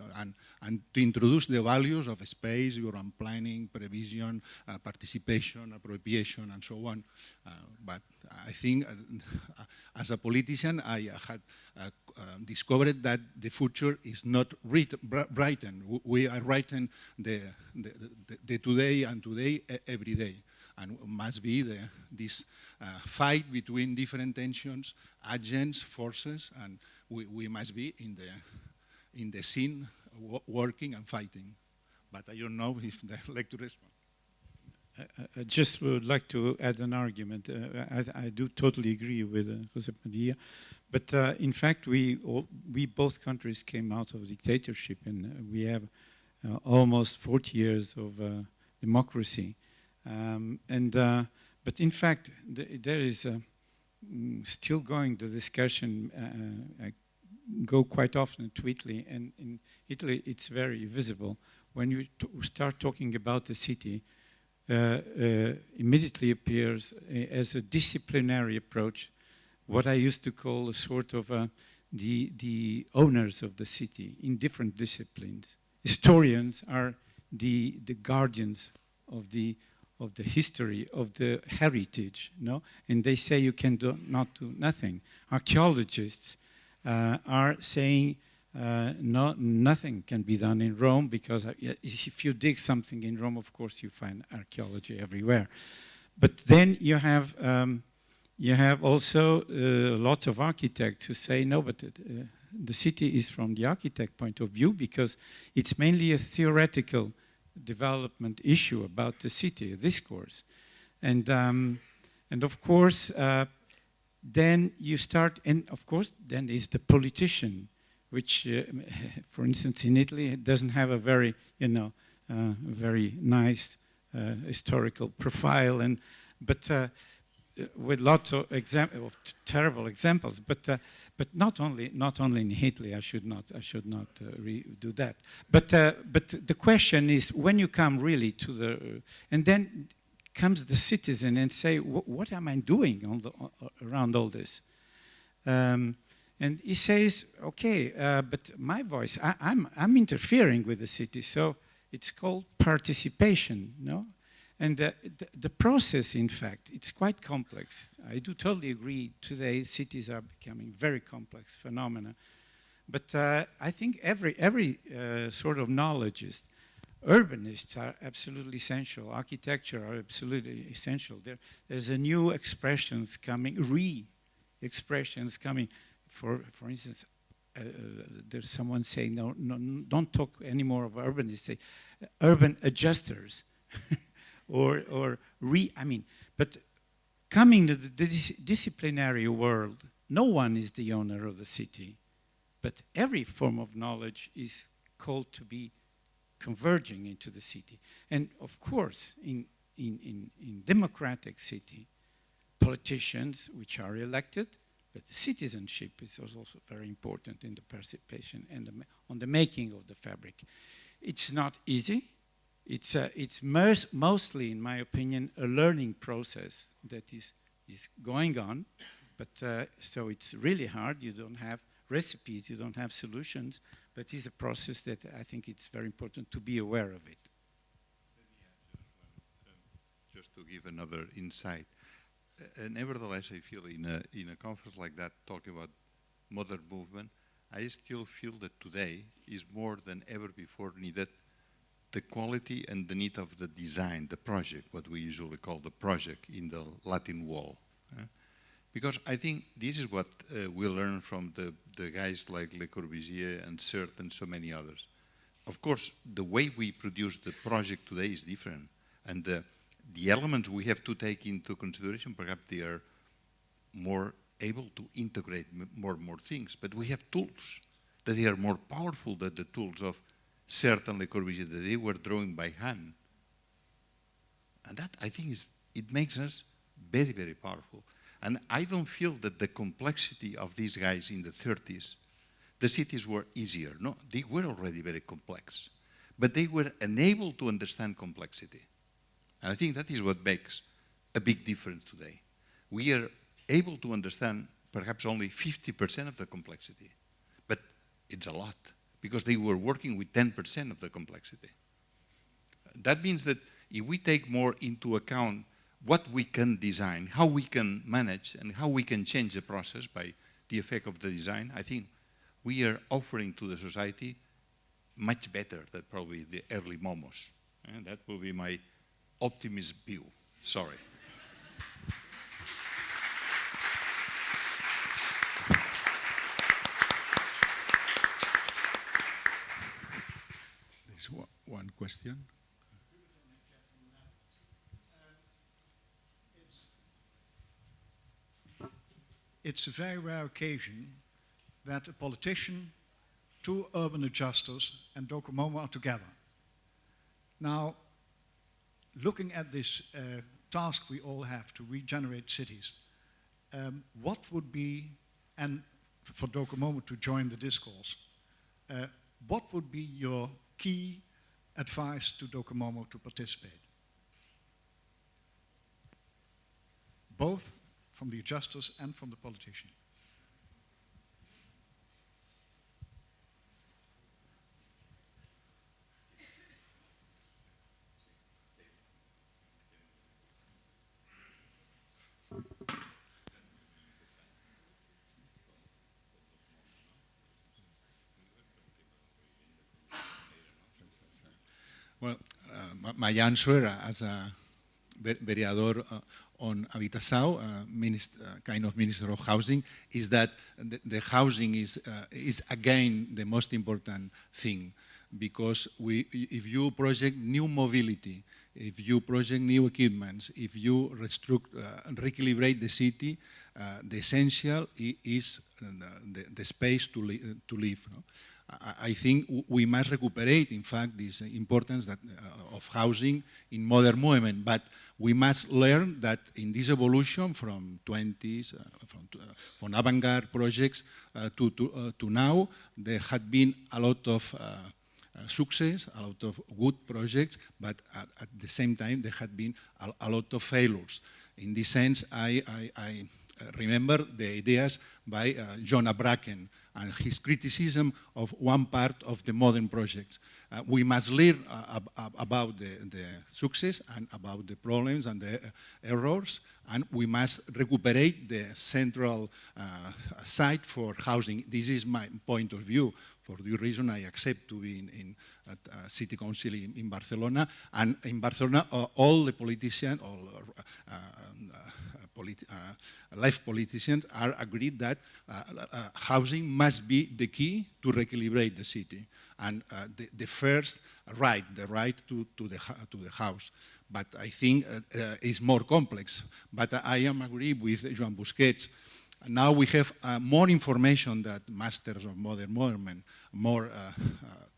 And to introduce the values of space, urban planning, prevision, participation, appropriation, and so on. But I think, as a politician, I had discovered that the future is not brightened. We are writing the today and today every day. And must be this fight between different tensions, agents, forces, and we must be in the scene, working and fighting. But I don't know if the lecture respond. I just would like to add an argument. I do totally agree with Josep Maria, but in fact, we both countries came out of dictatorship, and we have almost 40 years of democracy. But in fact, there is still going the discussion. I go quite often to Italy, and in Italy it's very visible. When you start talking about the city, immediately appears as a disciplinary approach, what I used to call a sort of the owners of the city in different disciplines. Historians are the guardians of the history, of the heritage, no? And they say you can not do nothing. Archaeologists are saying nothing can be done in Rome, because if you dig something in Rome, of course you find archaeology everywhere. But then you have also lots of architects who say no, but the city is from the architect point of view, because it's mainly a theoretical development issue about the city, a discourse. And of course, then you start, and of course, then is the politician, which, for instance, in Italy, it doesn't have a very, very nice historical profile, but with lots of terrible examples. But not only in Italy. I should not do that. But the question is, when you come really to the, and then comes the citizen and say, what am I doing around all this? And he says, okay, but my voice, I'm interfering with the city, so it's called participation, no? And the process, in fact, it's quite complex. I do totally agree today cities are becoming very complex phenomena. But I think every sort of knowledgeist, urbanists are absolutely essential, architecture are absolutely essential. There's a new expressions coming, re-expressions coming. For instance, there's someone saying, no, don't talk anymore of urbanists, say urban adjusters. But coming to the disciplinary world, no one is the owner of the city, but every form of knowledge is called to be converging into the city. And of course, in democratic city, politicians which are elected, but the citizenship is also very important in the participation and on the making of the fabric. It's not easy. It's mostly, in my opinion, a learning process that is going on, but so it's really hard. You don't have recipes, you don't have solutions, but it's a process that I think it's very important to be aware of it. Just to give another insight. Nevertheless, I feel in a conference like that, talking about modern movement, I still feel that today is more than ever before needed the quality and the need of the design, the project, what we usually call the project in the Latin wall. Because I think this is what we learn from the guys like Le Corbusier and Sert and so many others. Of course, the way we produce the project today is different. And the elements we have to take into consideration, perhaps they are more able to integrate more and more things, but we have tools that they are more powerful than the tools of certainly Corbusier that they were drawing by hand. And that, I think, it makes us very, very powerful. And I don't feel that the complexity of these guys in the 30s, the cities were easier. No, they were already very complex. But they were unable to understand complexity. And I think that is what makes a big difference today. We are able to understand perhaps only 50% of the complexity. But it's a lot, because they were working with 10% of the complexity. That means that if we take more into account what we can design, how we can manage, and how we can change the process by the effect of the design, I think we are offering to the society much better than probably the early momos. And that will be my optimist view. Sorry. There's one question. It's a very rare occasion that a politician, two urban adjusters, and Docomomo are together. Now, looking at this task we all have to regenerate cities, what would be, and for Docomomo to join the discourse, what would be your key advice to Docomomo to participate? Both from the adjusters and from the politician. Well, my answer as a vereador on Habitação, kind of Minister of Housing, is that the housing is again the most important thing, because if you project new mobility, if you project new equipments, if you recalibrate the city, the essential is the space to live. No? I think we must recuperate, in fact, this importance of housing in modern movement, but we must learn that in this evolution from 20s, from avant-garde projects to now, there had been a lot of success, a lot of good projects, but at the same time there had been a lot of failures. In this sense, I remember the ideas by Joan and his criticism of one part of the modern projects. We must learn about the success and about the problems and the errors, and we must recuperate the central site for housing. This is my point of view. For the reason I accept to be at City Council in Barcelona, and in Barcelona all the politicians, life politicians are agreed that housing must be the key to recalibrate the city, and the first right, the right to the house. But I think it's more complex. But I am agree with Joan Busquets. Now we have more information that masters of modern movement, more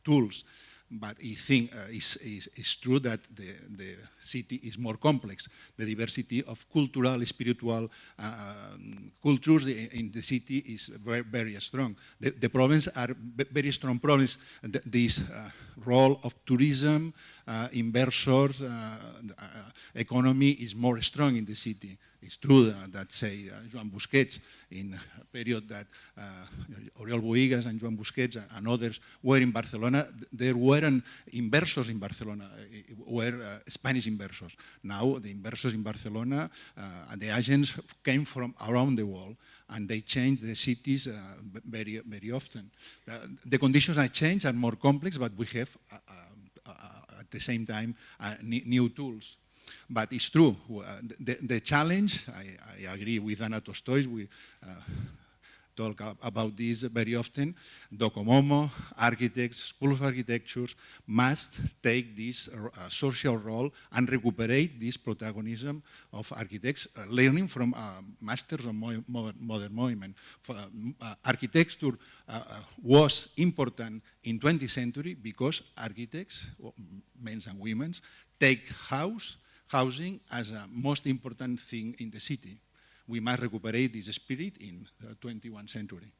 tools. But I think it's true that the city is more complex. The diversity of cultural, spiritual cultures in the city is very, very strong. The problems are very strong problems. This role of tourism, inversors, economy is more strong in the city. It's true that say, Joan Busquets, in a period that Oriol Bohigas and Joan Busquets and others were in Barcelona, there weren't inversors in Barcelona, were Spanish inversors. Now the inversors in Barcelona, and the agents came from around the world, and they change the cities very, very often. The conditions are changed and more complex, but we have at the same time new tools. But it's true, the challenge, I agree with Anna Tostois, talk about this very often. Docomomo, architects, School of Architecture must take this social role and recuperate this protagonism of architects, learning from masters of modern movement. Architecture was important in 20th century because architects, men and women, take housing as a most important thing in the city. We must recuperate this spirit in the 21st century.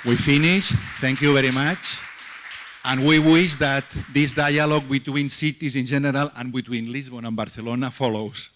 We finish. Thank you very much. And we wish that this dialogue between cities in general and between Lisbon and Barcelona follows.